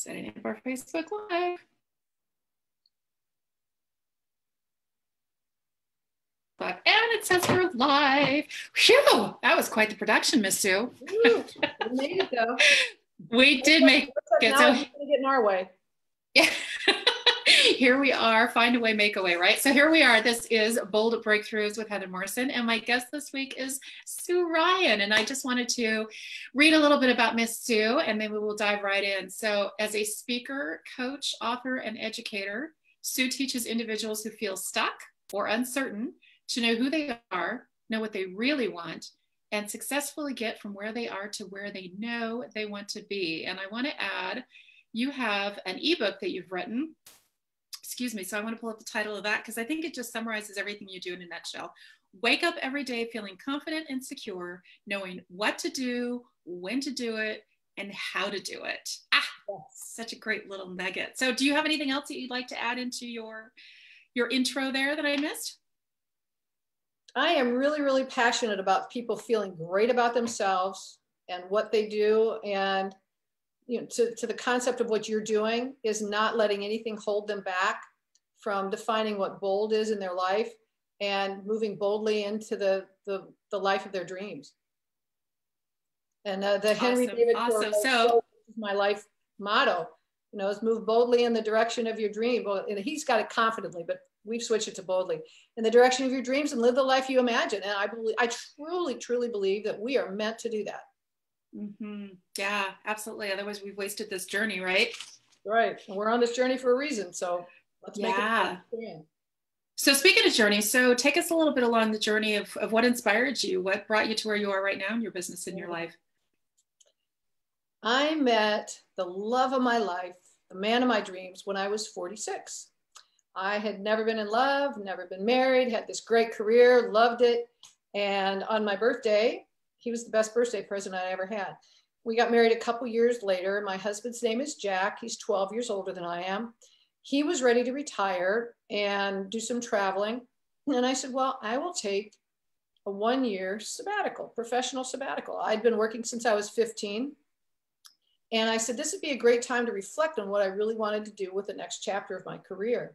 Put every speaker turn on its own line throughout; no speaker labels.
Setting up our Facebook Live. And it says we're live. Phew, that was quite the production, Miss Sue.
We made it though.
We did make it.
Now it's gonna get in our way.
Yeah. Here we are. Find a way, make a way, right? So here we are. This is Bold Breakthroughs with Heather Morrison. And my guest this week is Sue Ryan. And I just wanted to read a little bit about Miss Sue, and then we will dive right in. So as a speaker, coach, author, and educator, Sue teaches individuals who feel stuck or uncertain to know who they are, know what they really want, and successfully get from where they are to where they know they want to be. And I want to add, you have an ebook that you've written. Excuse me. So I want to pull up the title of that because I think it just summarizes everything you do in a nutshell. Wake up every day feeling confident and secure, knowing what to do, when to do it, and how to do it. Such a great little nugget. So do you have anything else that you'd like to add into your intro there that I missed?
I am really, really passionate about people feeling great about themselves and what they do. And to the concept of what you're doing is not letting anything hold them back from defining what bold is in their life and moving boldly into the life of their dreams. And the Henry David Thoreau is my life motto, is move boldly in the direction of your dream. Well, he's got it confidently, but we've switched it to boldly in the direction of your dreams and live the life you imagine. And I truly, truly believe that we are meant to do that.
Mm-hmm. Yeah, absolutely. Otherwise we've wasted this journey, right?
Right. And we're on this journey for a reason. So let's make it happen.
So speaking of journey, so take us a little bit along the journey of what inspired you, what brought you to where you are right now in your business, in your life.
I met the love of my life, the man of my dreams, when I was 46. I had never been in love, never been married, had this great career, loved it. And on my birthday, he was the best birthday present I ever had. We got married a couple years later. My husband's name is Jack. He's 12 years older than I am. He was ready to retire and do some traveling. And I said, well, I will take a 1-year sabbatical, professional sabbatical. I'd been working since I was 15. And I said, this would be a great time to reflect on what I really wanted to do with the next chapter of my career.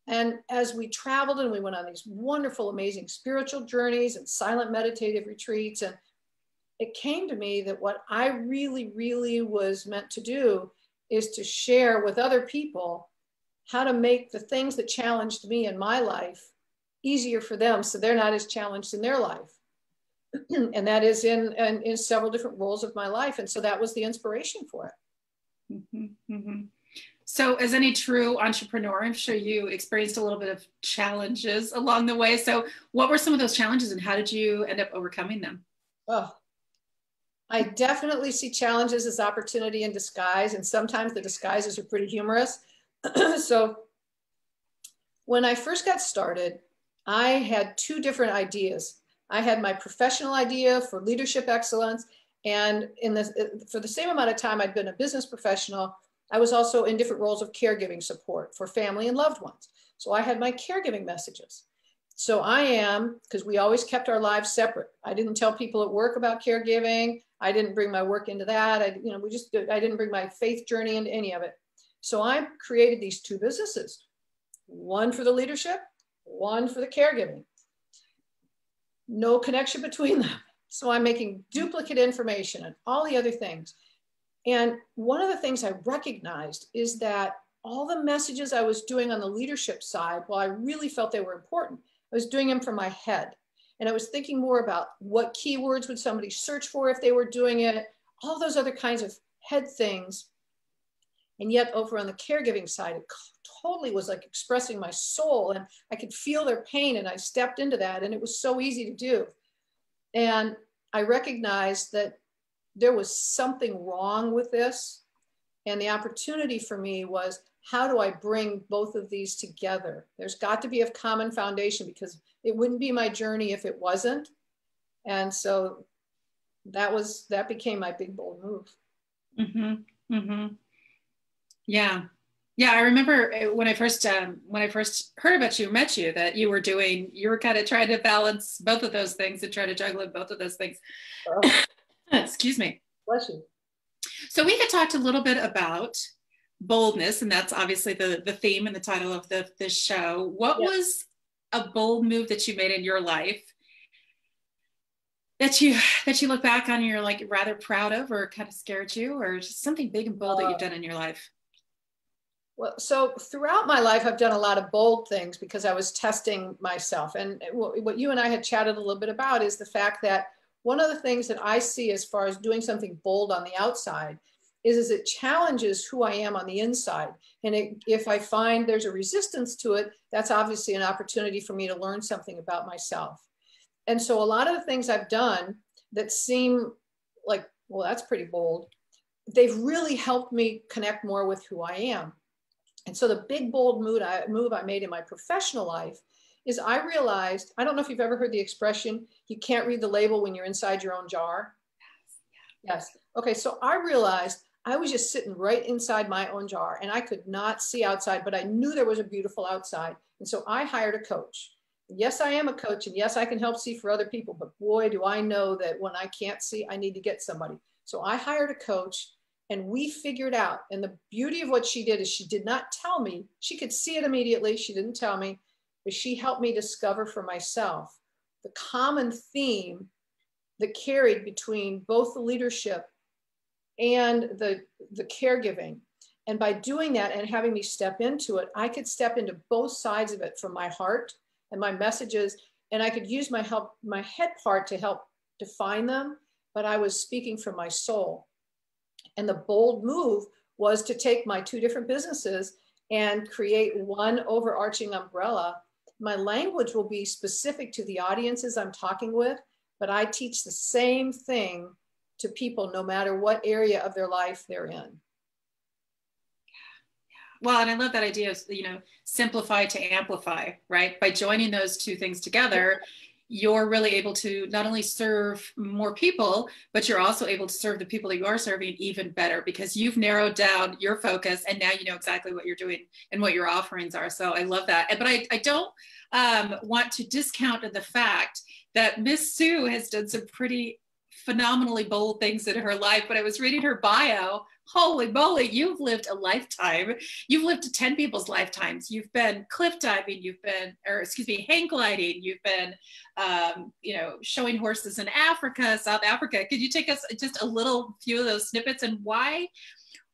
And as we traveled and we went on these wonderful, amazing spiritual journeys and silent meditative retreats, and it came to me that what I really, really was meant to do is to share with other people how to make the things that challenged me in my life easier for them so they're not as challenged in their life. And that is in several different roles of my life. And so that was the inspiration for it.
Mm-hmm, mm-hmm. So as any true entrepreneur, I'm sure you experienced a little bit of challenges along the way. So what were some of those challenges and how did you end up overcoming them?
Oh, I definitely see challenges as opportunity in disguise. And sometimes the disguises are pretty humorous. So when I first got started, I had two different ideas. I had my professional idea for leadership excellence. And for the same amount of time I'd been a business professional, I was also in different roles of caregiving support for family and loved ones. So I had my caregiving messages. So because we always kept our lives separate. I didn't tell people at work about caregiving. I didn't bring my work into that. I didn't bring my faith journey into any of it. So I created these two businesses, one for the leadership, one for the caregiving. No connection between them. So I'm making duplicate information and all the other things. And one of the things I recognized is that all the messages I was doing on the leadership side, while I really felt they were important, I was doing them from my head. And I was thinking more about what keywords would somebody search for if they were doing it, all those other kinds of head things. And yet over on the caregiving side, it totally was like expressing my soul and I could feel their pain and I stepped into that and it was so easy to do. And I recognized that there was something wrong with this. And the opportunity for me was, how do I bring both of these together? There's got to be a common foundation because it wouldn't be my journey if it wasn't. And so that became my big, bold move.
Mm-hmm. Mm-hmm. Yeah. Yeah. I remember when I first heard about you, met you, that you were kind of trying to balance both of those things and try to juggle both of those things. Oh. Excuse me.
Bless you.
So we had talked a little bit about boldness, and that's obviously the theme and the title of this show. What
Yep.
was a bold move that you made in your life that you look back on and you're like rather proud of, or kind of scared you, or just something big and bold that you've done in your life?
Well, so throughout my life, I've done a lot of bold things because I was testing myself. And what you and I had chatted a little bit about is the fact that one of the things that I see as far as doing something bold on the outside is it challenges who I am on the inside. And if I find there's a resistance to it, that's obviously an opportunity for me to learn something about myself. And so a lot of the things I've done that seem like, well, that's pretty bold, they've really helped me connect more with who I am. And so the big, bold move I made in my professional life is I realized, I don't know if you've ever heard the expression, you can't read the label when you're inside your own jar. Yes. Okay. So I realized I was just sitting right inside my own jar and I could not see outside, but I knew there was a beautiful outside. And so I hired a coach. Yes, I am a coach, and yes, I can help see for other people, but boy, do I know that when I can't see, I need to get somebody. So I hired a coach and we figured out, and the beauty of what she did is she did not tell me. She could see it immediately. She didn't tell me, but she helped me discover for myself the common theme that carried between both the leadership and the caregiving. And by doing that and having me step into it, I could step into both sides of it from my heart and my messages, and I could use my head part to help define them, but I was speaking from my soul. And the bold move was to take my two different businesses and create one overarching umbrella. My language will be specific to the audiences I'm talking with, but I teach the same thing to people no matter what area of their life they're in.
Well, and I love that idea of, simplify to amplify, right? By joining those two things together, you're really able to not only serve more people, but you're also able to serve the people that you are serving even better because you've narrowed down your focus and now you know exactly what you're doing and what your offerings are. So I love that. But I don't want to discount the fact that Miss Sue has done some pretty phenomenally bold things in her life. But I was reading her bio. Holy moly, you've lived a lifetime. You've lived 10 people's lifetimes. You've been cliff diving, hang gliding. You've been, showing horses in Africa, South Africa. Could you take us just a little few of those snippets and why?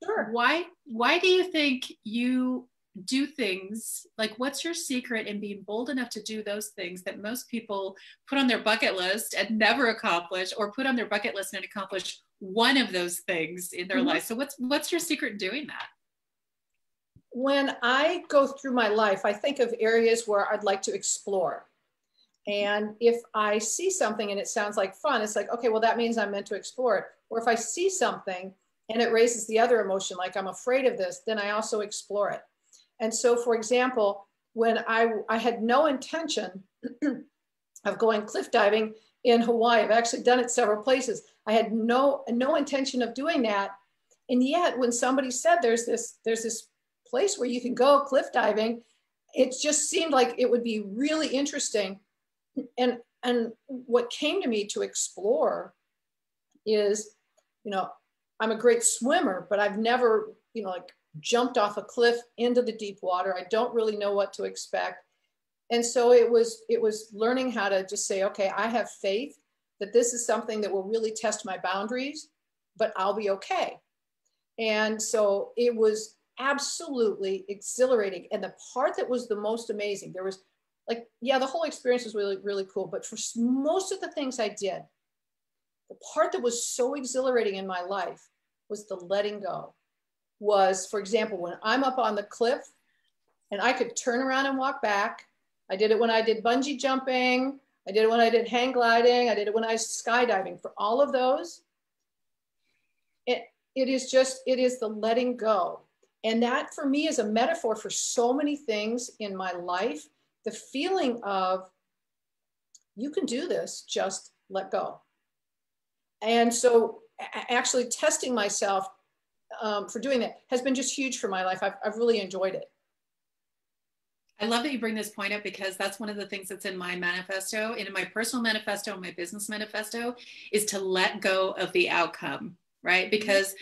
Sure. Why do you think you do things, like what's your secret in being bold enough to do those things that most people put on their bucket list and never accomplish, or put on their bucket list and accomplish one of those things in their life? So what's your secret in doing that?
When I go through my life, I think of areas where I'd like to explore. And if I see something and it sounds like fun, it's like, okay, well, that means I'm meant to explore it. Or if I see something and it raises the other emotion, like I'm afraid of this, then I also explore it. And so, for example, when I had no intention of going cliff diving in Hawaii, I've actually done it several places. I had no intention of doing that. And yet when somebody said there's this place where you can go cliff diving, it just seemed like it would be really interesting. And what came to me to explore is, I'm a great swimmer, but I've never, jumped off a cliff into the deep water. I don't really know what to expect. And so it was learning how to just say, okay, I have faith that this is something that will really test my boundaries, but I'll be okay. And so it was absolutely exhilarating. And the part that was the most amazing, there was the whole experience was really, really cool. But for most of the things I did, the part that was so exhilarating in my life was the letting go. Was, for example, when I'm up on the cliff and I could turn around and walk back. I did it when I did bungee jumping. I did it when I did hang gliding. I did it when I was skydiving. For all of those, it is the letting go. And that for me is a metaphor for so many things in my life. The feeling of, you can do this, just let go. And so actually testing myself for doing that has been just huge for my life. I've really enjoyed it.
I love that you bring this point up because that's one of the things that's in my manifesto, and in my personal manifesto and my business manifesto, is to let go of the outcome, right? Because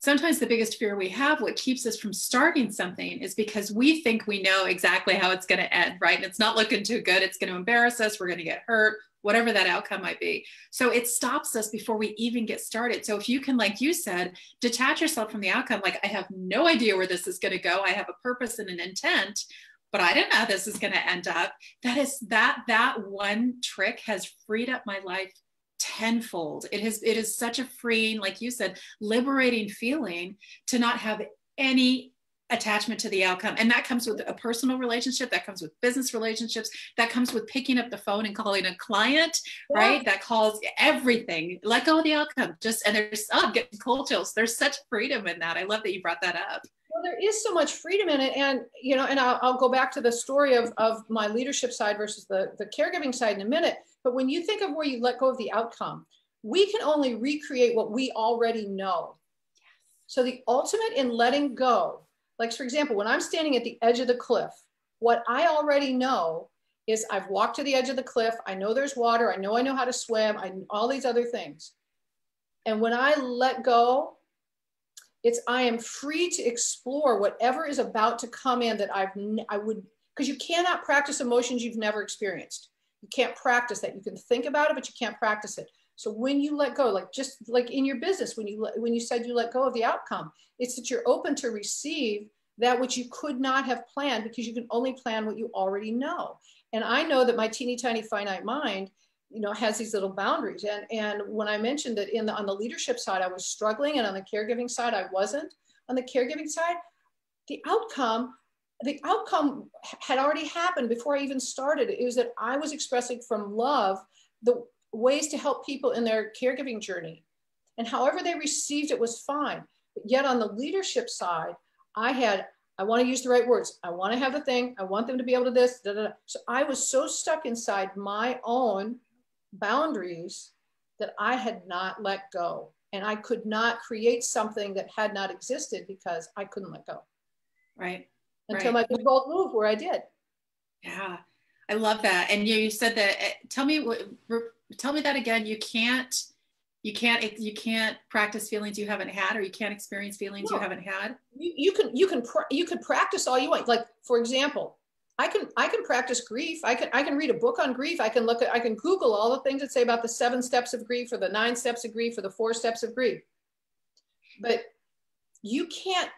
sometimes the biggest fear we have, what keeps us from starting something, is because we think we know exactly how it's going to end, right? And it's not looking too good. It's going to embarrass us. We're going to get hurt, whatever that outcome might be. So it stops us before we even get started. So if you can, like you said, detach yourself from the outcome, like, I have no idea where this is going to go. I have a purpose and an intent, but I don't know how this is going to end up. That one trick has freed up my life tenfold. It is such a freeing, like you said, liberating feeling to not have any attachment to the outcome. And that comes with a personal relationship, that comes with business relationships, that comes with picking up the phone and calling a client, right? That calls everything. Let go of the outcome. And there's, I'm getting cold chills. There's such freedom in that. I love that you brought that up.
Well, there is so much freedom in it. And, you know, and I'll go back to the story of my leadership side versus the caregiving side in a minute. But when you think of where you let go of the outcome, we can only recreate what we already know. Yes. So the ultimate in letting go, like, for example, when I'm standing at the edge of the cliff, what I already know is I've walked to the edge of the cliff. I know there's water. I know how to swim. All these other things. And when I let go, I am free to explore whatever is about to come in that because you cannot practice emotions you've never experienced. You can't practice that. You can think about it, but you can't practice it. So when you let go, like just like in your business, when you said you let go of the outcome, it's that you're open to receive that which you could not have planned, because you can only plan what you already know. And I know that my teeny tiny finite mind, you know, has these little boundaries. And when I mentioned that on the leadership side, I was struggling, and on the caregiving side, I wasn't. On the caregiving side, the outcome had already happened before I even started. It was that I was expressing from love the ways to help people in their caregiving journey. And however they received it was fine. But yet on the leadership side, I want to use the right words. I want to have the thing. I want them to be able to this. Da, da, da. So I was so stuck inside my own boundaries that I had not let go. And I could not create something that had not existed because I couldn't let go.
Right.
Until my big bold move where I did.
Yeah, I love that. And you said that. Tell me that again. You can't practice feelings you haven't had, or you can't experience feelings you haven't had.
You can practice all you want. Like, for example, I can practice grief. I can read a book on grief. I can Google all the things that say about the 7 steps of grief, or the 9 steps of grief, or the 4 steps of grief. But you can't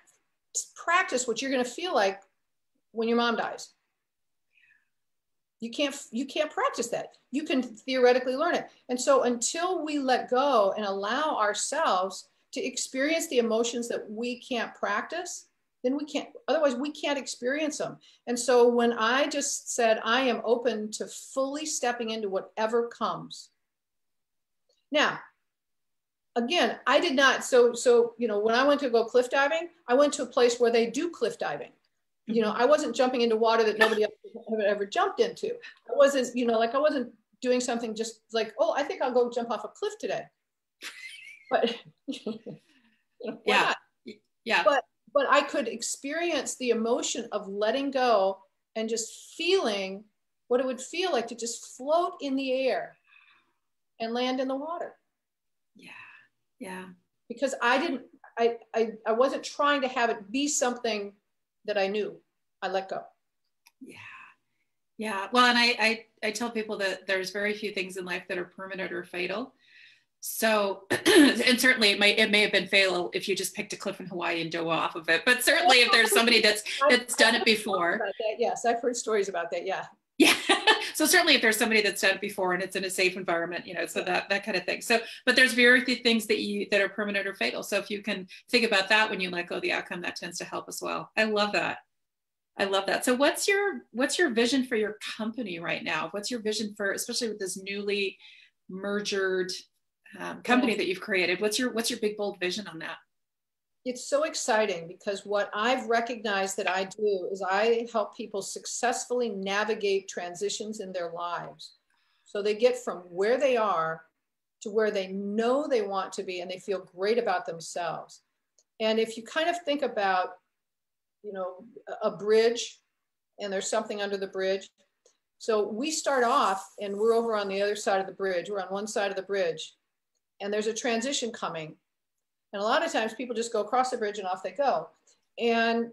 practice what you're going to feel like when your mom dies. You can't practice that. You can theoretically learn it. And so until we let go and allow ourselves to experience the emotions that we can't practice, then otherwise we can't experience them. And so when I just said, I am open to fully stepping into whatever comes. Now, again, I did not. So, you know, when I went to go cliff diving, I went to a place where they do cliff diving. You know, I wasn't jumping into water that nobody else had ever jumped into. I wasn't, you know, like I wasn't doing something just like, oh, I think I'll go jump off a cliff today. But you know,
yeah.
But I could experience the emotion of letting go and just feeling what it would feel like to just float in the air and land in the water.
Yeah. Because
I wasn't trying to have it be something that I knew. I let go.
Yeah. Well, and I tell people that there's very few things in life that are permanent or fatal. So, and certainly it may have been fatal if you just picked a cliff in Hawaii and dove off of it. But certainly if there's somebody that's done it before.
Yes, I've heard stories about that. Yeah.
Yeah. So certainly if there's somebody that's done it before and it's in a safe environment, you know, so that kind of thing. So, but there's very few things that are permanent or fatal. So if you can think about that when you let go of the outcome, that tends to help as well. I love that. So what's your vision for your company right now? What's your vision for, especially with this newly merged company that you've created? What's your big, bold vision on that?
It's so exciting because what I've recognized that I do is I help people successfully navigate transitions in their lives. So they get from where they are to where they know they want to be, and they feel great about themselves. And if you kind of think about, you know, a bridge, and there's something under the bridge. So we start off and we're over on the other side of the bridge. We're on one side of the bridge and there's a transition coming. And a lot of times people just go across the bridge and off they go. And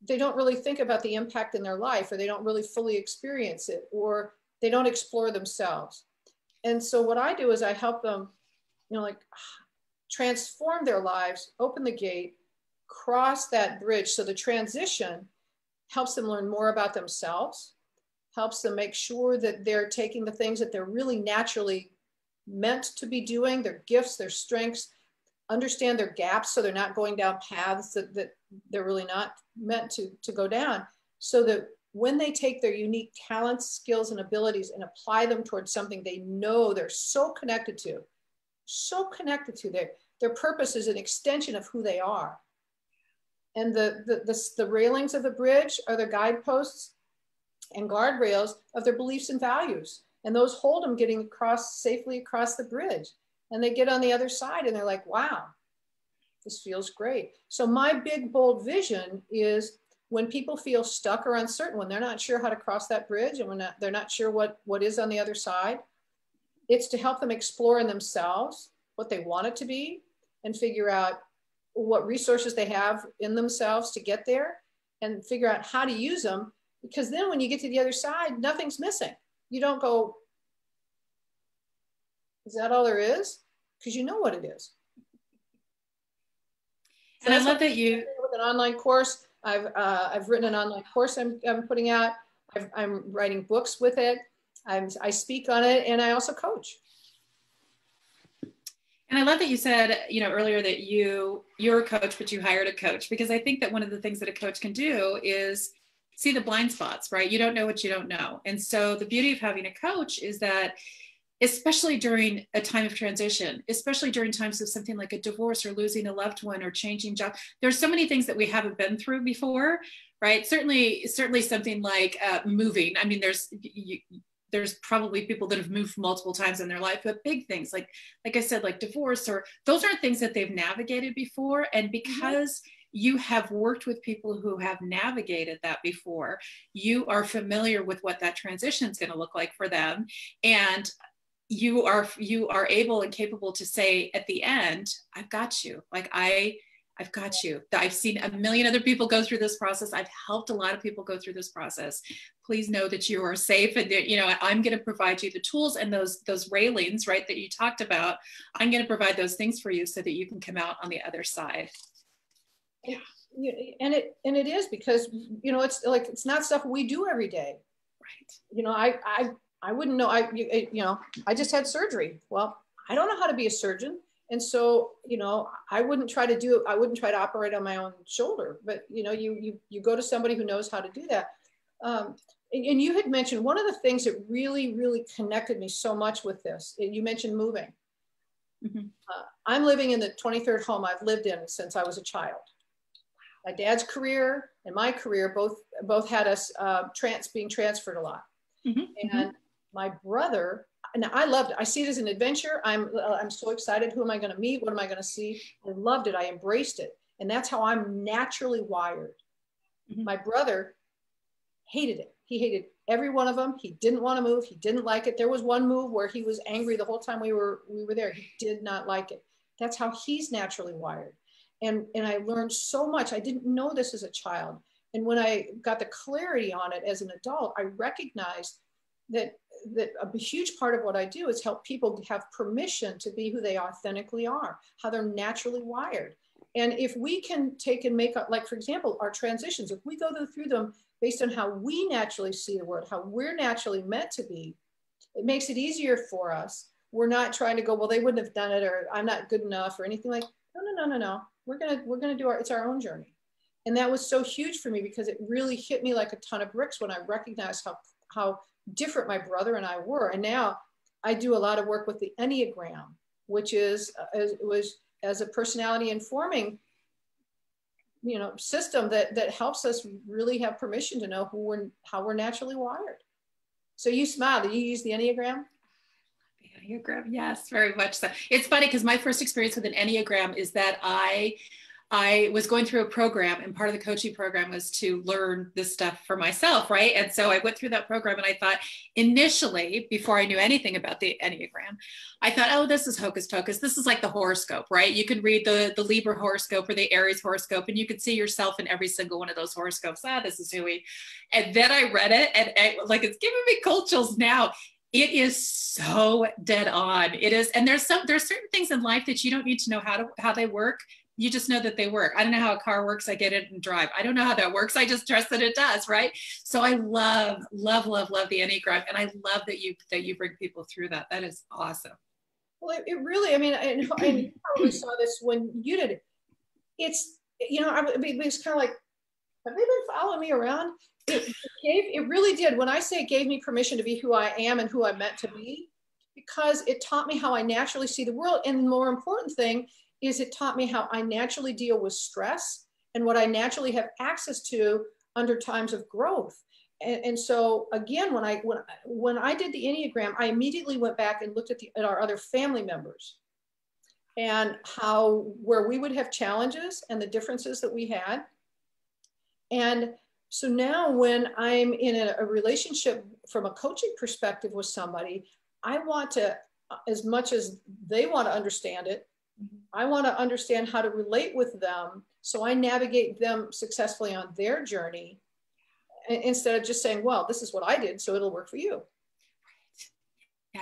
they don't really think about the impact in their life, or they don't really fully experience it, or they don't explore themselves. And so what I do is I help them, like transform their lives, open the gate, cross that bridge. So the transition helps them learn more about themselves, helps them make sure that they're taking the things that they're really naturally meant to be doing, their gifts, their strengths, understand their gaps so they're not going down paths that they're really not meant to go down, so that when they take their unique talents, skills, and abilities and apply them towards something they know they're so connected to, their purpose is an extension of who they are. And the railings of the bridge are the guideposts and guardrails of their beliefs and values. And those hold them getting safely across the bridge. And they get on the other side and they're like, wow, this feels great. So my big, bold vision is when people feel stuck or uncertain, when they're not sure how to cross that bridge, and when they're not sure what is on the other side, it's to help them explore in themselves what they want it to be and figure out what resources they have in themselves to get there, and figure out how to use them. Because then when you get to the other side, nothing's missing. You don't go, is that all there is? Because you know what it is. So
and I love that you,
with an online course, I've written an online course I'm putting out. I'm writing books with it. I speak on it, and I also coach.
And I love that you said, earlier that you're a coach, but you hired a coach, because I think that one of the things that a coach can do is see the blind spots, right? You don't know what you don't know. And so the beauty of having a coach is that, especially during a time of transition, especially during times of something like a divorce or losing a loved one or changing job, there's so many things that we haven't been through before, right? Certainly something like moving. I mean, there's probably people that have moved multiple times in their life, but big things like I said, like divorce, or those aren't things that they've navigated before. And because you have worked with people who have navigated that before, you are familiar with what that transition is going to look like for them. And you are able and capable to say at the end, I've got you. Like I've got you. I've seen a million other people go through this process. I've helped a lot of people go through this process. Please know that you are safe, and that, I'm going to provide you the tools and those railings, right, that you talked about. I'm going to provide those things for you so that you can come out on the other side.
Yeah. And it is, because, it's like, it's not stuff we do every day. Right. I wouldn't know. I just had surgery. Well, I don't know how to be a surgeon. And so, I wouldn't try to operate on my own shoulder, but, you go to somebody who knows how to do that. And you had mentioned one of the things that really, really connected me so much with this. You mentioned moving. Mm-hmm. I'm living in the 23rd home I've lived in since I was a child. My dad's career and my career both had us being transferred a lot. Mm-hmm. And my brother, and I loved it. I see it as an adventure. I'm so excited. Who am I going to meet? What am I going to see? I loved it. I embraced it. And that's how I'm naturally wired. Mm-hmm. My brother hated it. He hated every one of them. He didn't want to move. He didn't like it. There was one move where he was angry the whole time we were there. He did not like it. That's how he's naturally wired. And I learned so much. I didn't know this as a child. And when I got the clarity on it as an adult, I recognized that a huge part of what I do is help people have permission to be who they authentically are, how they're naturally wired. And if we can take and make up, like, for example, our transitions, if we go through them based on how we naturally see the world, how we're naturally meant to be, it makes it easier for us. We're not trying to go, well, they wouldn't have done it, or I'm not good enough, or anything like, no. We're gonna do it's our own journey. And that was so huge for me, because it really hit me like a ton of bricks when I recognized how different my brother and I were. And now I do a lot of work with the Enneagram, which is as a personality informing, system that helps us really have permission to know how we're naturally wired. So you smile. Do you use the Enneagram?
Enneagram, yes, very much so. It's funny because my first experience with an Enneagram is that I I was going through a program, and part of the coaching program was to learn this stuff for myself, right? And so I went through that program, and I thought initially, before I knew anything about the Enneagram, I thought, oh, this is hocus pocus. This is like the horoscope, right? You can read the Libra horoscope or the Aries horoscope, and you can see yourself in every single one of those horoscopes. This is who we. And then I read it, and like, it's giving me cold chills now. It is so dead on. It is, and there's certain things in life that you don't need to know how they work. You just know that they work. I don't know how a car works. I get it and drive. I don't know how that works. I just trust that it does, right? So I love the Enneagram, and I love that you bring people through that. That is awesome.
Well, it really, I mean, and you probably saw this when you did it. It's, you know, it's kind of like, have they been following me around? It really did. When I say it gave me permission to be who I am and who I'm meant to be, because it taught me how I naturally see the world. And the more important thing is it taught me how I naturally deal with stress and what I naturally have access to under times of growth. And so again, when I did the Enneagram, I immediately went back and looked at our other family members and where we would have challenges and the differences that we had. And so now when I'm in a relationship from a coaching perspective with somebody, I want to, as much as they want to understand it, I want to understand how to relate with them so I navigate them successfully on their journey instead of just saying, well, this is what I did, so it'll work for you.
Yeah.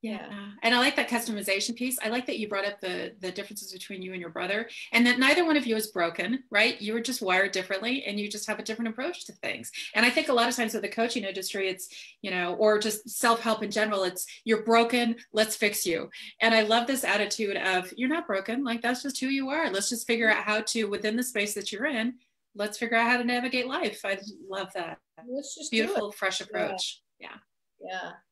Yeah. And I like that customization piece. I like that you brought up the differences between you and your brother, and that neither one of you is broken, right? You were just wired differently, and you just have a different approach to things. And I think a lot of times with the coaching industry, it's, you know, or just self-help in general, it's, you're broken, let's fix you. And I love this attitude of, you're not broken. Like, that's just who you are. Let's just figure out how to, within the space that you're in, let's figure out how to navigate life. I love that.
Let's just
beautiful, fresh approach.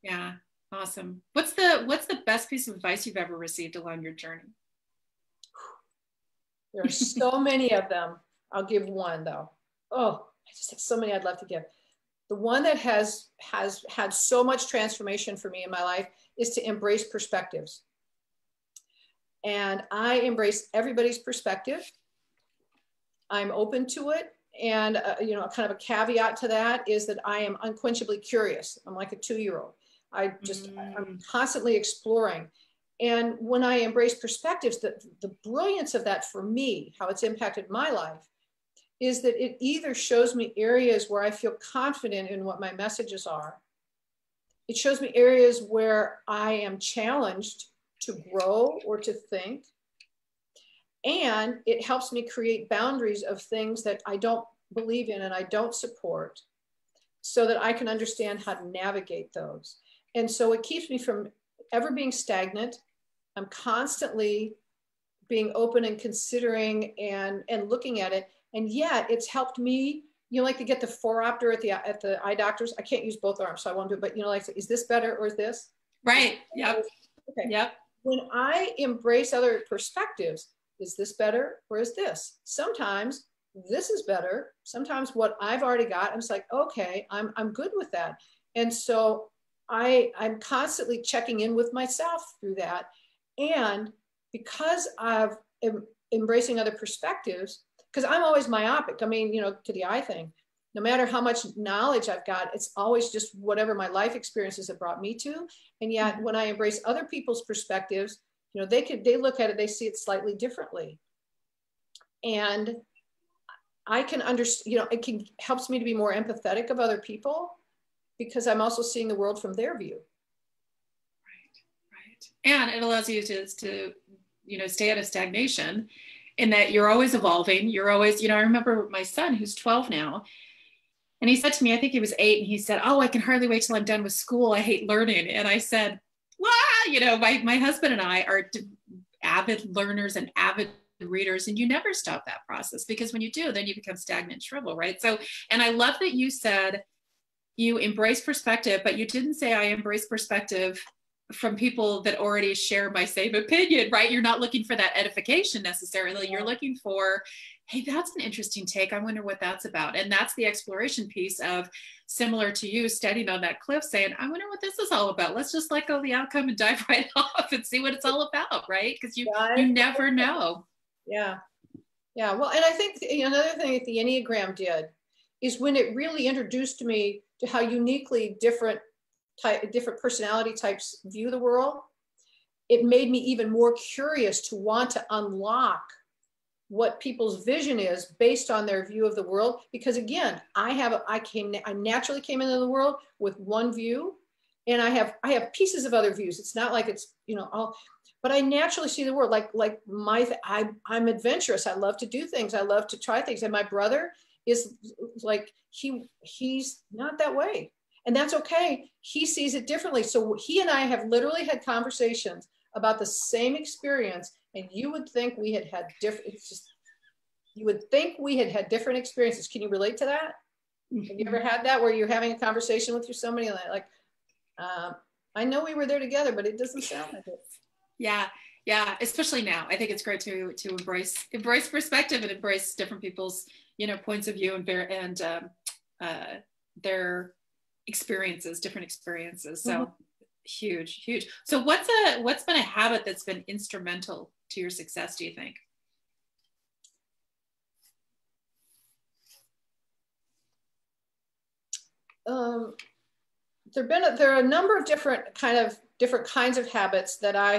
Yeah. Awesome. What's the best piece of advice you've ever received along your journey?
There are so many of them. I'll give one though. Oh, I just have so many I'd love to give. The one that has had so much transformation for me in my life is to embrace perspectives. And I embrace everybody's perspective. I'm open to it. And, you know, kind of a caveat to that is that I am unquenchably curious. I'm like a 2-year-old. I'm constantly exploring. And when I embrace perspectives, the brilliance of that for me, how it's impacted my life, is that it either shows me areas where I feel confident in what my messages are. It shows me areas where I am challenged to grow or to think. And it helps me create boundaries of things that I don't believe in and I don't support, so that I can understand how to navigate those. And so it keeps me from ever being stagnant. I'm constantly being open and considering and looking at it. And yet it's helped me, you know, like to get the phoropter at the eye doctors. I can't use both arms, so I won't do it, but you know, like, is this better or is this?
Right. Yep.
Okay.
Yep.
When I embrace other perspectives, is this better or is this? Sometimes this is better. Sometimes what I've already got, I'm just like, okay, I'm good with that. And so I'm constantly checking in with myself through that. And because of embracing other perspectives, because I'm always myopic. I mean, you know, to the eye thing, no matter how much knowledge I've got, it's always just whatever my life experiences have brought me to. And yet when I embrace other people's perspectives, you know, they look at it, they see it slightly differently. And I can understand, you know, helps me to be more empathetic of other people, because I'm also seeing the world from their view.
Right. And it allows you to, you know, stay out of stagnation, in that you're always evolving. You're always, you know, I remember my son, who's 12 now, and he said to me, I think he was 8, and he said, oh, I can hardly wait till I'm done with school. I hate learning. And I said, well, you know, my husband and I are avid learners and avid readers, and you never stop that process, because when you do, then you become stagnant and shrivel, right? So, and I love that you said you embrace perspective, but you didn't say I embrace perspective from people that already share my same opinion, right? You're not looking for that edification necessarily. You're looking for, hey, that's an interesting take. I wonder what that's about. And that's the exploration piece of, similar to you standing on that cliff saying, I wonder what this is all about. Let's just let go of the outcome and dive right off and see what it's all about, right? Because you never know.
Yeah. Yeah. Well, and I think another thing that the Enneagram did is when it really introduced me to how uniquely different personality types view the world, it made me even more curious to want to unlock what people's vision is based on their view of the world. Because again, I naturally came into the world with one view, and I have pieces of other views. It's not like it's, all, but I naturally see the world I'm adventurous. I love to do things. I love to try things. And my brother is like, he's not that way. And that's okay. He sees it differently. So he and I have literally had conversations about the same experience, and you would think we had different, you would think we had different experiences. Can you relate to that? Have you ever had that where you're having a conversation with somebody and like, I know we were there together, but it doesn't sound like it.
Yeah. Yeah. Especially now. I think it's great to embrace perspective and embrace different people's, points of view and their experiences, different experiences. So mm-hmm. Huge. So what's been a habit that's been instrumental to your success, do you think?
There are a number of different kinds of habits that I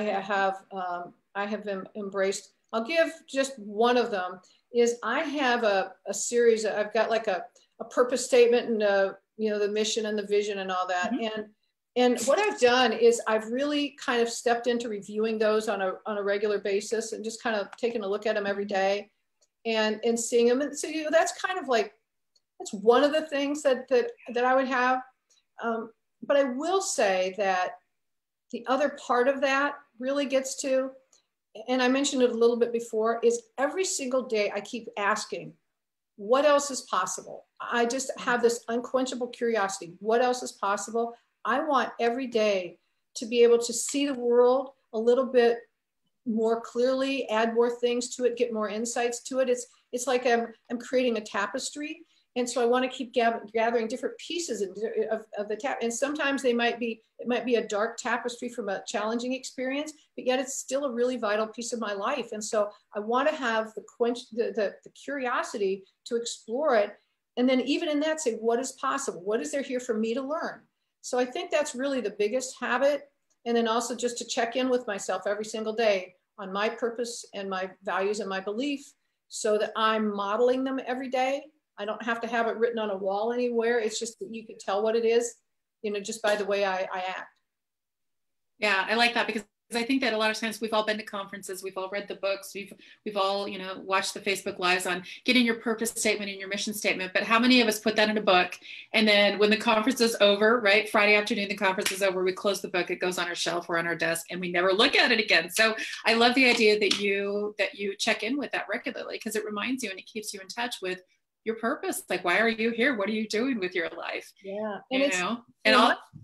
have embraced. I'll give just one of them. Is I have a series. I've got like a purpose statement and the mission and the vision and all that. Mm-hmm. And what I've done is I've really kind of stepped into reviewing those on a regular basis and just kind of taking a look at them every day and seeing them. And so that's kind of like, that's one of the things that I would have. But I will say that the other part of that really gets to, and I mentioned it a little bit before, is every single day I keep asking, what else is possible? I just have this unquenchable curiosity. What else is possible? I want every day to be able to see the world a little bit more clearly, add more things to it, get more insights to it. It's like I'm creating a tapestry. And so I want to keep gathering different pieces of the tapestry. And sometimes it might be a dark tapestry from a challenging experience, but yet it's still a really vital piece of my life. And so I want to have the curiosity to explore it. And then even in that, say, what is possible? What is there here for me to learn? So I think that's really the biggest habit. And then also just to check in with myself every single day on my purpose and my values and my belief, so that I'm modeling them every day. I don't have to have it written on a wall anywhere. It's just that you can tell what it is, just by the way I act.
Yeah, I like that, because I think that a lot of times we've all been to conferences, we've all read the books, we've all, watched the Facebook Lives on getting your purpose statement and your mission statement. But how many of us put that in a book, and then when the conference is over, right, Friday afternoon, the conference is over, we close the book, it goes on our shelf or on our desk, and we never look at it again. So I love the idea that you check in with that regularly, because it reminds you and it keeps you in touch with your purpose. Like, why are you here? What are you doing with your life?
Yeah.
And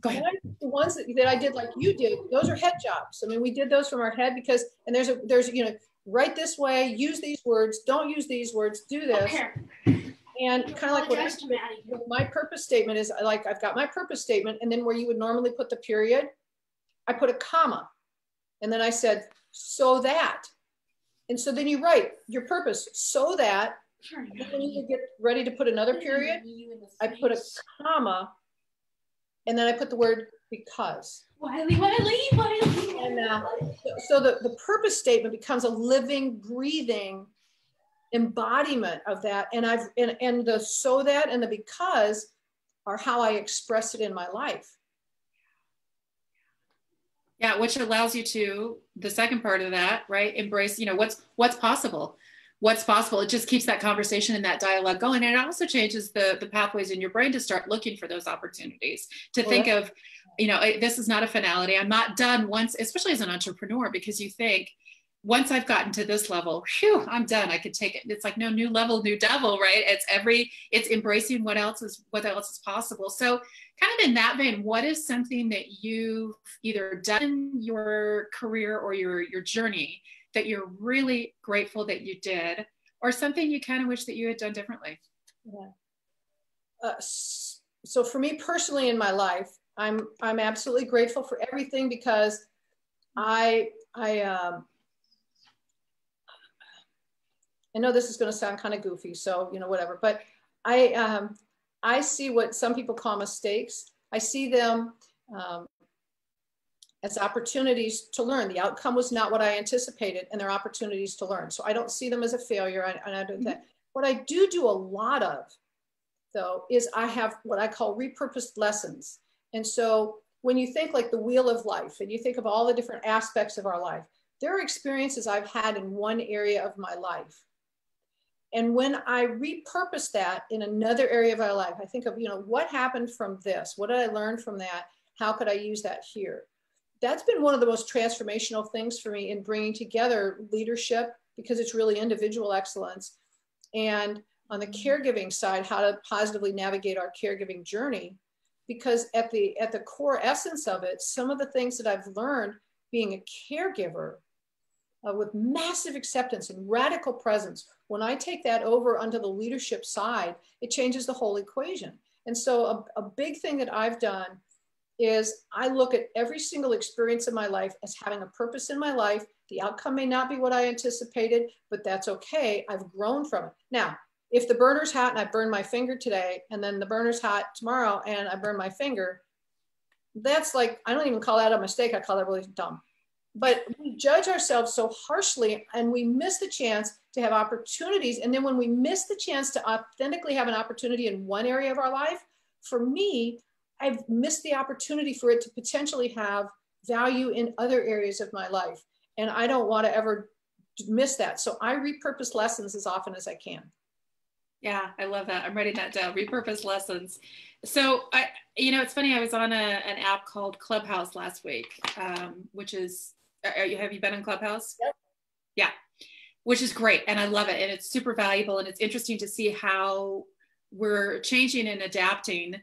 go ahead.
The ones that I did like you did, those are head jobs. I mean, we did those from our head because, and there's write this way, use these words, don't use these words, do this. And kind of like what my purpose statement is, like, I've got my purpose statement, and then where you would normally put the period, I put a comma. And then I said, so that. And so then you write your purpose, so that. And then when you get ready to put another period, I put a comma, and then I put the word because.
Wiley.
And so the purpose statement becomes a living, breathing embodiment of that. And and the so that and the because are how I express it in my life.
Yeah, which allows you to, the second part of that, right? Embrace, what's possible. What's possible. It just keeps that conversation and that dialogue going. And it also changes the pathways in your brain to start looking for those opportunities, to think of, this is not a finality. I'm not done once, especially as an entrepreneur, because you think, once I've gotten to this level, I'm done. I could take it. It's like, no, new level, new devil, right? It's embracing what else is possible. So kind of in that vein, what is something that you've either done in your career or your journey that you're really grateful that you did, or something you kind of wish that you had done differently?
Yeah. So for me personally in my life, I'm absolutely grateful for everything, because I know this is going to sound kind of goofy, so, whatever, but I see what some people call mistakes. I see them as opportunities to learn. The outcome was not what I anticipated, and they're opportunities to learn. So I don't see them as a failure. And I do that. What I do a lot of, though, is I have what I call repurposed lessons. And so when you think like the wheel of life, and you think of all the different aspects of our life, there are experiences I've had in one area of my life. And when I repurpose that in another area of my life, I think of, what happened from this? What did I learn from that? How could I use that here? That's been one of the most transformational things for me in bringing together leadership, because it's really individual excellence. And on the caregiving side, how to positively navigate our caregiving journey. Because at the core essence of it, some of the things that I've learned being a caregiver with massive acceptance and radical presence, when I take that over onto the leadership side, it changes the whole equation. And so a big thing that I've done is I look at every single experience of my life as having a purpose in my life. The outcome may not be what I anticipated, but that's okay. I've grown from it. Now, if the burner's hot and I burn my finger today, and then the burner's hot tomorrow and I burn my finger, that's like, I don't even call that a mistake. I call that really dumb. But we judge ourselves so harshly, and we miss the chance to have opportunities. And then when we miss the chance to authentically have an opportunity in one area of our life, for me, I've missed the opportunity for it to potentially have value in other areas of my life. And I don't want to ever miss that. So I repurpose lessons as often as I can.
Yeah, I love that. I'm writing that down. Repurposed lessons. So it's funny. I was on an app called Clubhouse last week, which is, have you been on Clubhouse?
Yep.
Yeah, which is great. And I love it. And it's super valuable. And it's interesting to see how we're changing and adapting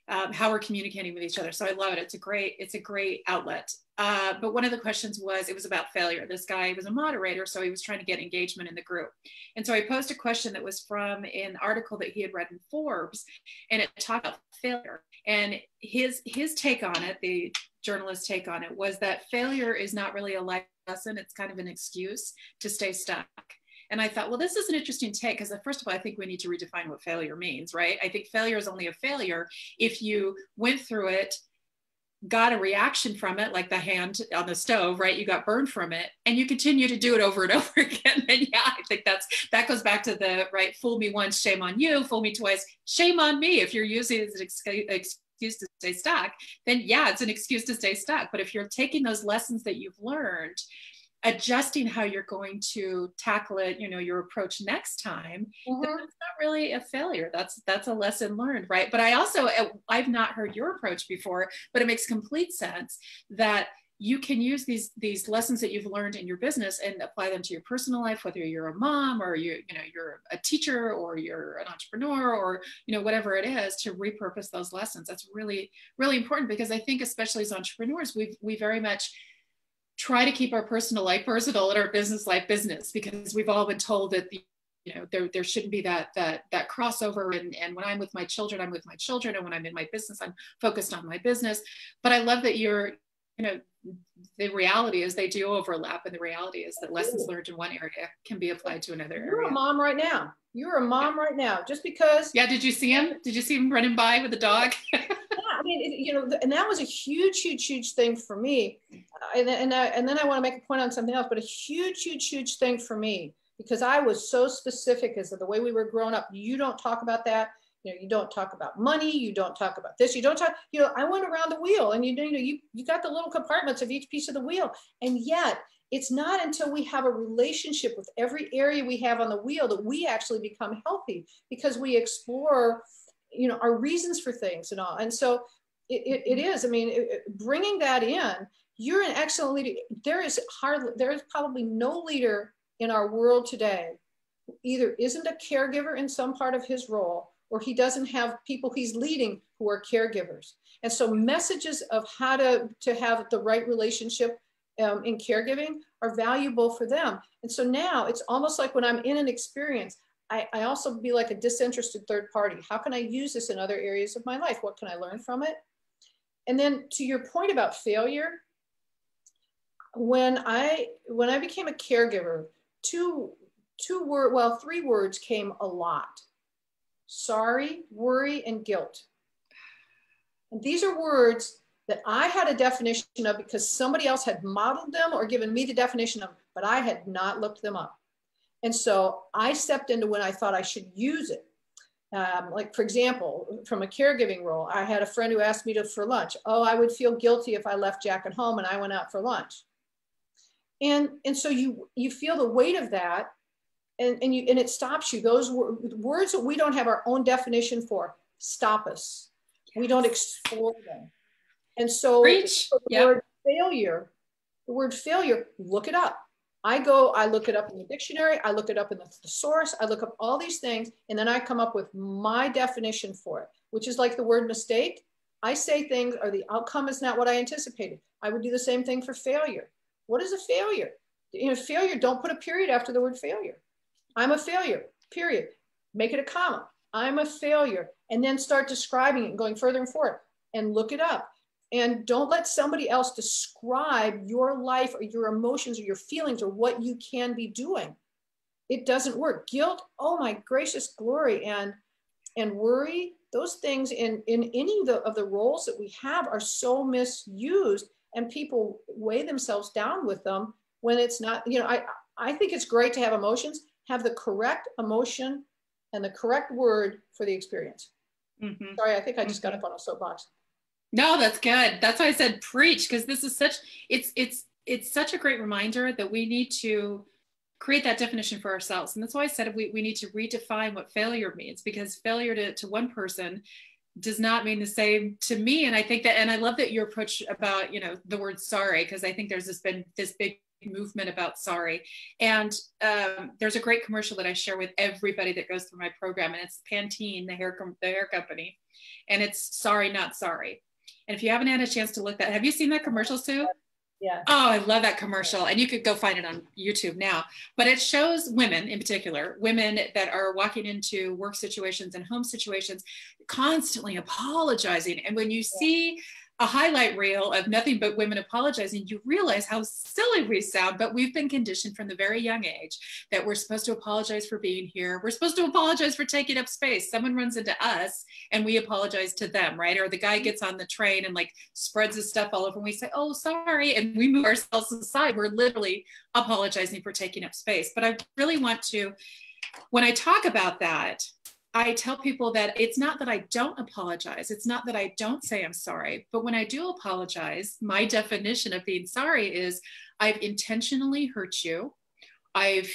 how we're communicating with each other. So I love it. It's a great outlet. But one of the questions was, it was about failure. This guy was a moderator, so he was trying to get engagement in the group. And so I posed a question that was from an article that he had read in Forbes, and it talked about failure. And his take on it, the journalist's take on it, was that failure is not really a life lesson. It's kind of an excuse to stay stuck. And I thought, well, this is an interesting take, because first of all, I think we need to redefine what failure means, right? I think failure is only a failure if you went through it, got a reaction from it, like the hand on the stove, right? You got burned from it, and you continue to do it over and over again. And yeah, I think that goes back to the, right, fool me once, shame on you, fool me twice, shame on me. If you're using it as an excuse to stay stuck, then yeah, it's an excuse to stay stuck. But if you're taking those lessons that you've learned, adjusting how you're going to tackle it, your approach next time, then that's not really a failure. That's a lesson learned, right? But I've not heard your approach before, but it makes complete sense that you can use these lessons that you've learned in your business and apply them to your personal life, whether you're a mom or you're a teacher or you're an entrepreneur or whatever it is, to repurpose those lessons. That's really, really important, because I think especially as entrepreneurs, we very much try to keep our personal life personal and our business life business, because we've all been told that there shouldn't be that crossover. And when I'm with my children, I'm with my children, and when I'm in my business, I'm focused on my business. But I love that the reality is they do overlap, and the reality is that lessons learned in one area can be applied to another area.
You're a mom right now. You're a mom right now. Just because.
Yeah. Did you see him? Did you see him running by with the dog?
I mean, and that was a huge thing for me. And then I want to make a point on something else, but a huge thing for me, because I was so specific as to the way we were growing up. You don't talk about that. You don't talk about money. You don't talk about this. You don't talk, I went around the wheel, and you got the little compartments of each piece of the wheel. And yet it's not until we have a relationship with every area we have on the wheel that we actually become healthy, because we explore our reasons for things and all. And so it is, bringing that in, you're an excellent leader. There is probably no leader in our world today who either isn't a caregiver in some part of his role, or he doesn't have people he's leading who are caregivers. And so messages of how to have the right relationship in caregiving are valuable for them. And so now it's almost like when I'm in an experience, I also be like a disinterested third party. How can I use this in other areas of my life? What can I learn from it? And then to your point about failure, when I became a caregiver, two three words came a lot: sorry, worry, and guilt. And these are words that I had a definition of because somebody else had modeled them or given me the definition of, but I had not looked them up. And so I stepped into when I thought I should use it. Like, for example, from a caregiving role, I had a friend who asked me for lunch. Oh, I would feel guilty if I left Jack at home and I went out for lunch. And so you feel the weight of that, and it stops you. Those words that we don't have our own definition for stop us. We don't explore them. And so the word failure, look it up. I look it up in the dictionary, I look it up in the source, I look up all these things, and then I come up with my definition for it, which is like the word mistake. I say things, or the outcome is not what I anticipated. I would do the same thing for failure. What is a failure? Failure, don't put a period after the word failure. I'm a failure, period. Make it a comma. I'm a failure. And then start describing it and going further and forward, and look it up. And don't let somebody else describe your life or your emotions or your feelings or what you can be doing. It doesn't work. Guilt, oh my gracious glory, and worry, those things in any of the roles that we have are so misused, and people weigh themselves down with them when it's not, I think it's great to have emotions, have the correct emotion and the correct word for the experience. Mm-hmm. Sorry, I think I just got up on a soapbox.
No, that's good. That's why I said preach, because this is it's such a great reminder that we need to create that definition for ourselves. And that's why I said we need to redefine what failure means, because failure to one person does not mean the same to me. And I think that, and I love that your approach about, the word sorry, because I think there's been this big movement about sorry. And there's a great commercial that I share with everybody that goes through my program, and it's Pantene, the hair company. And it's sorry, not sorry. And if you haven't had a chance to look that, have you seen that commercial, Sue?
Yeah.
Oh, I love that commercial. And you could go find it on YouTube now. But it shows women in particular, women that are walking into work situations and home situations, constantly apologizing. And when you see a highlight reel of nothing but women apologizing, you realize how silly we sound, but we've been conditioned from the very young age that we're supposed to apologize for being here. We're supposed to apologize for taking up space. Someone runs into us and we apologize to them, right? Or the guy gets on the train and spreads his stuff all over and we say, oh, sorry. And we move ourselves aside. We're literally apologizing for taking up space. But I really want to, when I talk about that, I tell people that it's not that I don't apologize. It's not that I don't say I'm sorry. But when I do apologize, my definition of being sorry is I've intentionally hurt you. I've,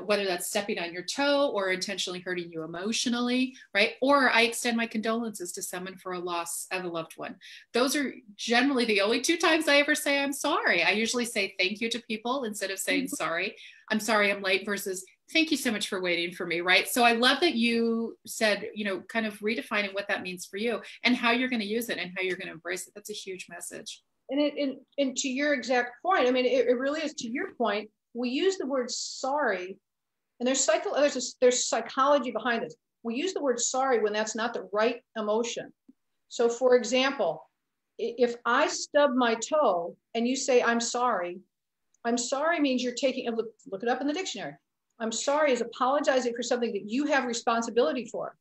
whether that's stepping on your toe or intentionally hurting you emotionally, right? Or I extend my condolences to someone for a loss of a loved one. Those are generally the only two times I ever say I'm sorry. I usually say thank you to people instead of saying sorry. I'm sorry I'm late versus thank you so much for waiting for me, right? So I love that you said, kind of redefining what that means for you and how you're going to use it and how you're going to embrace it. That's a huge message.
And to your exact point, I mean, it really is to your point. We use the word sorry, and there's psychology behind this. We use the word sorry when that's not the right emotion. So for example, if I stub my toe and you say, I'm sorry means you're taking, look it up in the dictionary. I'm sorry is apologizing for something that you have responsibility for.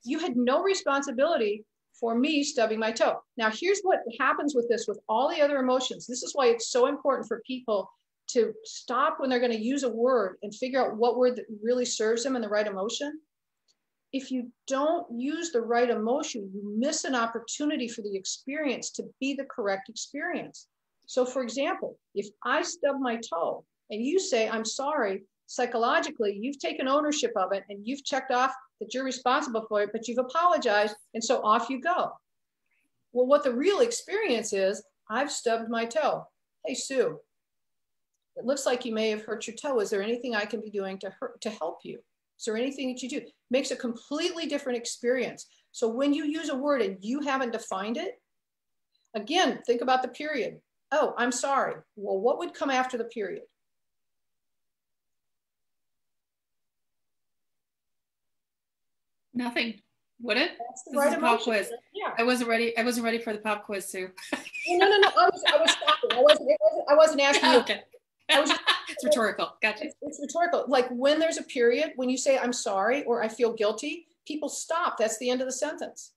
You had no responsibility for me stubbing my toe. Now, here's what happens with this, with all the other emotions. This is why it's so important for people to stop when they're going to use a word and figure out what word that really serves them in the right emotion. If you don't use the right emotion, you miss an opportunity for the experience to be the correct experience. So for example, if I stub my toe and you say, I'm sorry, psychologically, you've taken ownership of it and you've checked off that you're responsible for it, but you've apologized. And so off you go. Well, what the real experience is, I've stubbed my toe. Hey, Sue, it looks like you may have hurt your toe. Is there anything I can be doing to help you? Is there anything that you do? Makes a completely different experience. So when you use a word and you haven't defined it, again, think about the period. Oh, I'm sorry. Well, what would come after the period?
Nothing. Would it?
That's the right emotion.
Pop quiz. Yeah. I wasn't ready for the pop quiz, Sue.
No. I was stopping. I wasn't asking you.
Okay. It's rhetorical. Gotcha.
It's rhetorical. Like when there's a period, when you say, I'm sorry, or I feel guilty, people stop. That's the end of the sentence.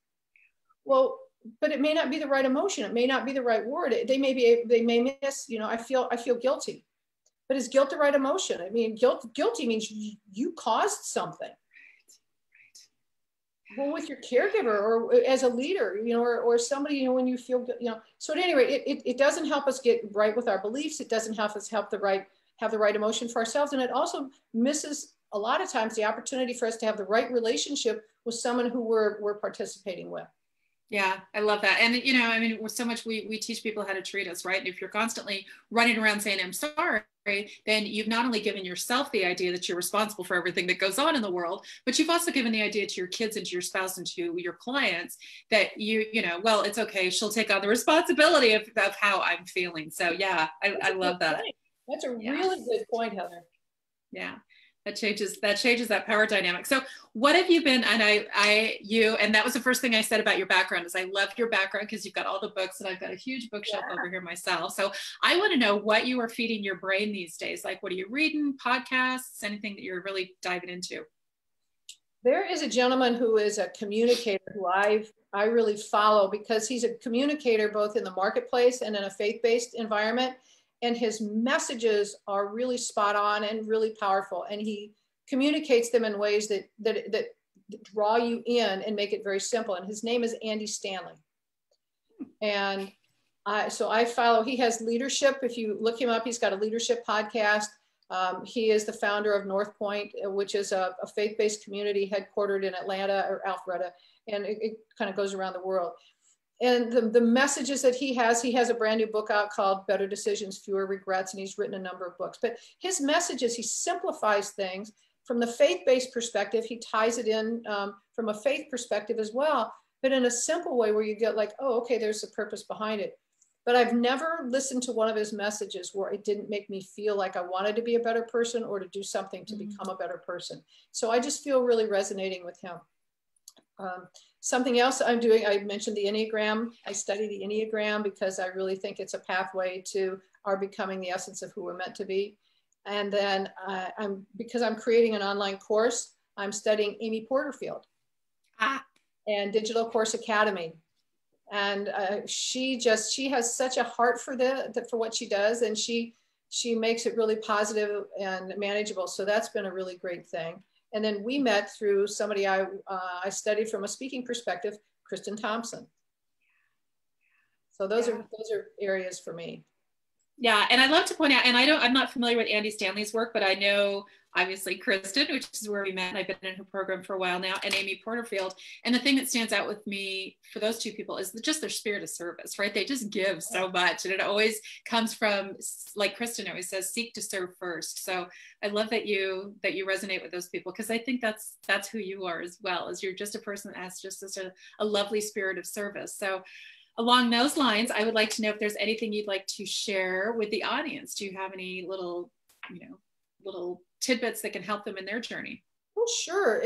Well, but it may not be the right emotion. It may not be the right word. They may miss, I feel guilty. But is guilt the right emotion? I mean, guilty means you caused something. Well, with your caregiver or as a leader, or somebody, when you feel, so at any rate, it doesn't help us get right with our beliefs. It doesn't help us have the right emotion for ourselves. And it also misses a lot of times the opportunity for us to have the right relationship with someone who we're participating with.
Yeah, I love that. And, so much we teach people how to treat us, right? And if you're constantly running around saying, I'm sorry, then you've not only given yourself the idea that you're responsible for everything that goes on in the world, but you've also given the idea to your kids and to your spouse and to your clients that well, it's okay. She'll take on the responsibility of how I'm feeling. So yeah, I love that.
That's a really good point, Heather.
Yeah. That changes that power dynamic. So what have you been, and and that was the first thing I said about your background is I love your background because you've got all the books and I've got a huge bookshelf over here myself. So I want to know what you are feeding your brain these days. Like, what are you reading, podcasts, anything that you're really diving into?
There is a gentleman who is a communicator who I really follow because he's a communicator both in the marketplace and in a faith-based environment. And his messages are really spot on and really powerful. And he communicates them in ways that draw you in and make it very simple. And his name is Andy Stanley. And so I follow, he has leadership. If you look him up, he's got a leadership podcast. He is the founder of North Point, which is a faith-based community headquartered in Atlanta or Alpharetta. And it kind of goes around the world. And the messages that he has a brand new book out called Better Decisions, Fewer Regrets, and he's written a number of books. But his messages, he simplifies things from the faith-based perspective. He ties it in from a faith perspective as well, but in a simple way where you get like, oh, okay, there's a purpose behind it. But I've never listened to one of his messages where it didn't make me feel like I wanted to be a better person or to do something to become a better person. So I just feel really resonating with him. Something else I'm doing, I mentioned the Enneagram. I study the Enneagram because I really think it's a pathway to our becoming the essence of who we're meant to be. And then because I'm creating an online course, I'm studying Amy Porterfield and Digital Course Academy. And she has such a heart for for what she does. And she makes it really positive and manageable. So that's been a really great thing. And then we met through somebody I studied from a speaking perspective, Kristen Thompson. So those are areas for me.
Yeah, and I'd love to point out, and I'm not familiar with Andy Stanley's work, but I know obviously Kristen, which is where we met, and I've been in her program for a while now, and Amy Porterfield. And the thing that stands out with me for those two people is just their spirit of service, right? They just give so much, and it always comes from, like Kristen always says, seek to serve first. So I love that you resonate with those people, because I think that's who you are as well, as you're just a person that has just such a lovely spirit of service. So along those lines, I would like to know if there's anything you'd like to share with the audience. Do you have any little tidbits that can help them in their journey?
Oh, sure.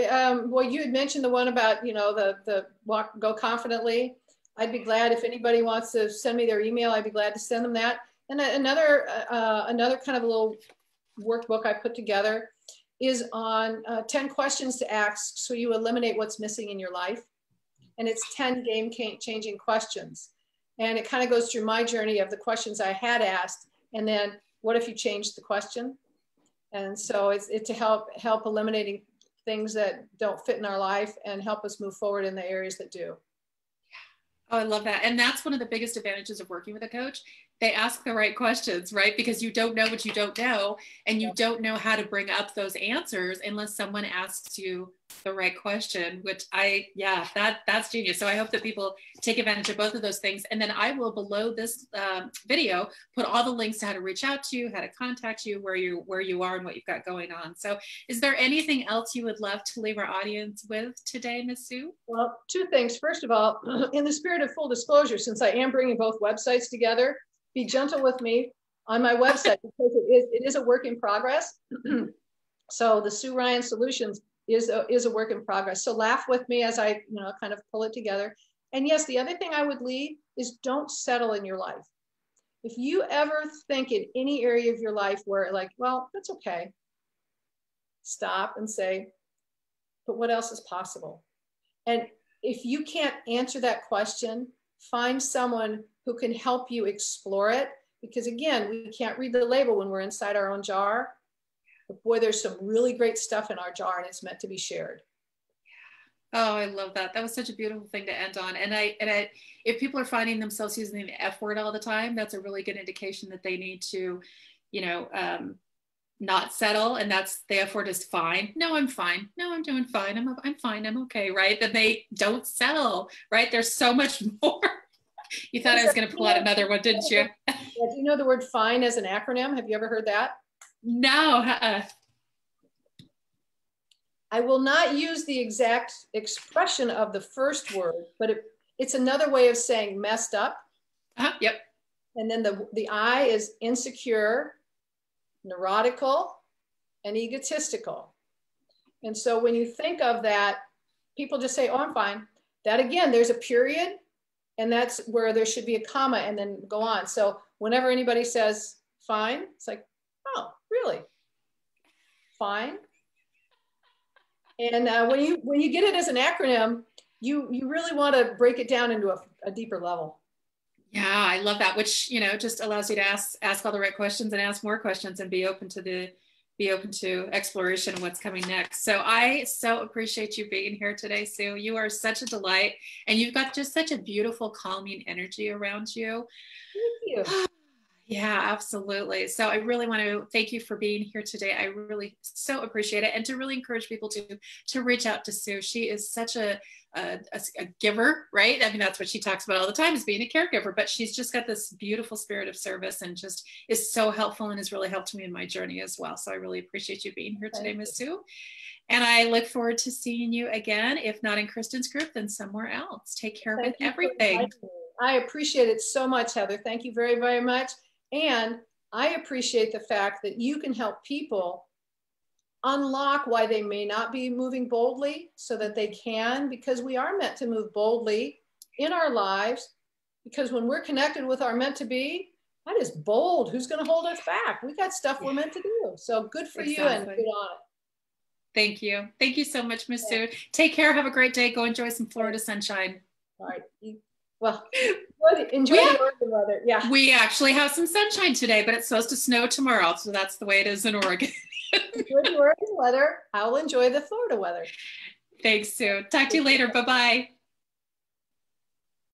Well, you had mentioned the one about, the walk, go confidently. I'd be glad if anybody wants to send me their email, I'd be glad to send them that. And another kind of a little workbook I put together is on 10 questions to ask so you eliminate what's missing in your life. And it's 10 game-changing questions. And it kind of goes through my journey of the questions I had asked, and then what if you changed the question? And so it's to help eliminating things that don't fit in our life and help us move forward in the areas that do.
Oh, I love that. And that's one of the biggest advantages of working with a coach. They ask the right questions, right? Because you don't know what you don't know, and you don't know how to bring up those answers unless someone asks you the right question, which that's genius. So I hope that people take advantage of both of those things. And then I will, below this video, put all the links to how to reach out to you, how to contact you, where you are and what you've got going on. So is there anything else you would love to leave our audience with today, Ms. Sue?
Well, two things. First of all, in the spirit of full disclosure, since I am bringing both websites together, be gentle with me on my website, because it is a work in progress. So the Sue Ryan Solutions is a work in progress. So laugh with me as I kind of pull it together. And yes, the other thing I would leave is don't settle in your life. If you ever think in any area of your life where like, well, that's okay, stop and say, but what else is possible? And if you can't answer that question, find someone who can help you explore it. Because again, we can't read the label when we're inside our own jar. But boy, there's some really great stuff in our jar and it's meant to be shared.
Oh, I love that. That was such a beautiful thing to end on. And if people are finding themselves using the F word all the time, that's a really good indication that they need to, not settle. And that's the F word is fine. No, I'm fine. No, I'm doing fine. I'm fine. I'm okay. Right. Then they don't settle. Right. There's so much more. You thought I was going to pull out another one, didn't you?
Do you know the word FINE as an acronym? Have you ever heard that?
No.
I will not use the exact expression of the first word, but it's another way of saying messed up.
Yep.
And then the I is insecure, neurotical, and egotistical. And so when you think of that, people just say, oh, I'm fine. That again, there's a period, and that's where there should be a comma and then go on. So whenever anybody says fine, it's like, oh, really? Fine. And when you get it as an acronym, you really want to break it down into a deeper level.
Yeah, I love that, which, just allows you to ask all the right questions and ask more questions and be open to exploration of what's coming next. So I so appreciate you being here today, Sue. You are such a delight, and you've got just such a beautiful, calming energy around you.
Thank you.
Yeah, absolutely. So I really want to thank you for being here today. I really so appreciate it. And to really encourage people to reach out to Sue. She is such a giver, right? I mean, that's what she talks about all the time, is being a caregiver, but she's just got this beautiful spirit of service and just is so helpful and has really helped me in my journey as well. So I really appreciate you being here today, Ms. Sue. And I look forward to seeing you again, if not in Kristen's group, then somewhere else. Take care of everything.
I appreciate it so much, Heather. Thank you very, very much. And I appreciate the fact that you can help people unlock why they may not be moving boldly so that they can, because we are meant to move boldly in our lives, because when we're connected with our meant to be, that is bold. Who's going to hold us back? We got stuff we're meant to do. So good for you and good on it.
Thank you. Thank you so much, Ms. Sue. Take care. Have a great day. Go enjoy some Florida sunshine.
All right. Well, enjoy the Oregon weather. Yeah.
We actually have some sunshine today, but it's supposed to snow tomorrow. So that's the way it is in Oregon.
Enjoy the Oregon weather. I'll enjoy the Florida weather.
Thanks, Sue. Talk to you later. Bye-bye.